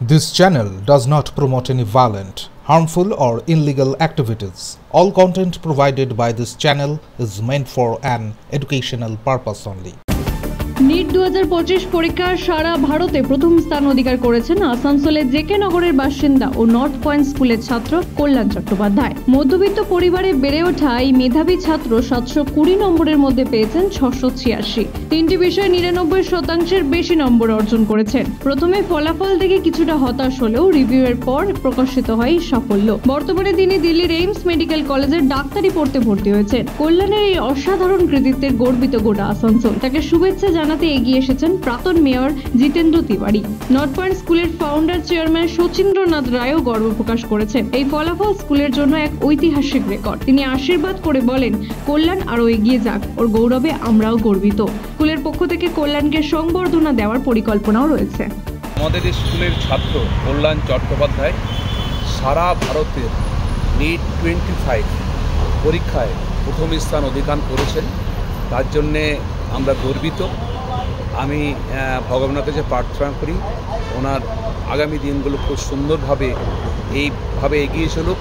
This channel does not promote any violent, harmful, or illegal activities. All content provided by this channel is meant for an educational purpose only. NEET 2025 পরীক্ষার সারা ভারতে প্রথম স্থান অধিকার করেছেন আসানসোলের JK নগরের বাসিন্দা ও নর্থ পয়েন্ট স্কুলের ছাত্র কল্যাণ চট্টোপাধ্যায়। মধ্যবিত্ত পরিবারে বেড়ে ওঠা এই মেধাবী ছাত্র 720 নম্বরের মধ্যে পেয়েছেন 686। তিনটি বিষয়ে 99% বেশি নম্বর অর্জন করেছেন। প্রথমে ফলাফল দেখে কিছুটা হতাশ হলেও রিভিউয়ের পর প্রকাশিত হয় সাফল্য। বর্তমানে তিনি দিল্লির এইমস মেডিকেল কলেজের ডাক্তারি পড়তে ভর্তি হয়েছেন। কল্যাণের এই অসাধারণ কৃতিত্বের গর্বিত গোটা আসানসোল। তাকে শুভেচ্ছা জানাতে এগিয়ে এসেছেন প্রাক্তন mayor Jitendra Tiwari. North point স্কুলের ফাউন্ডার চেয়ারম্যান শচীন্দ্রনাথ রায়ও গর্ব প্রকাশ করেছেন। এই ফলাফল স্কুলের জন্য এক ঐতিহাসিক রেকর্ড। তিনি আশীর্বাদ করে বলেন, কল্যাণ আরও এগিয়ে যাক, ওর গৌরবে আমরাও গর্বিত। স্কুলের পক্ষ থেকে কল্যাণকে সংবর্ধনা দেওয়ার পরিকল্পনাও রয়েছে। আমাদের স্কুলের ছাত্র কল্যাণ চট্টোপাধ্যায় সারা ভারতের নিট 25 পরীক্ষায় প্রথম স্থান অধিকার করেছেন। তার জন্যে আমরা গর্বিত। আমি ভগবানের কাছে প্রার্থনা করি ওনার আগামী দিনগুলো খুব সুন্দরভাবে এইভাবে এগিয়ে চলুক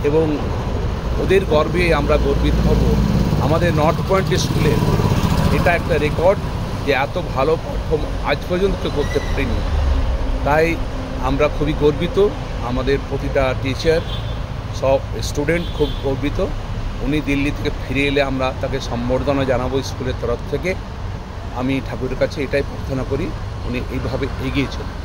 এবং ওদের গর্বে আমরা গর্বিত হব। আমাদের নর্থ পয়েন্ট স্কুলের এটা একটা রেকর্ড যে এত ভালো পারফর্ম আজ পর্যন্ত করতে পারিনি, তাই আমরা খুবই গর্বিত। আমাদের প্রতিটা টিচার, সব স্টুডেন্ট খুব গর্বিত। উনি দিল্লি থেকে ফিরে এলে আমরা তাকে সম্বর্ধনা জানাবো স্কুলের তরফ থেকে। আমি ঠাকুরের কাছে এটাই প্রার্থনা করি উনি এইভাবে এগিয়ে চলুন।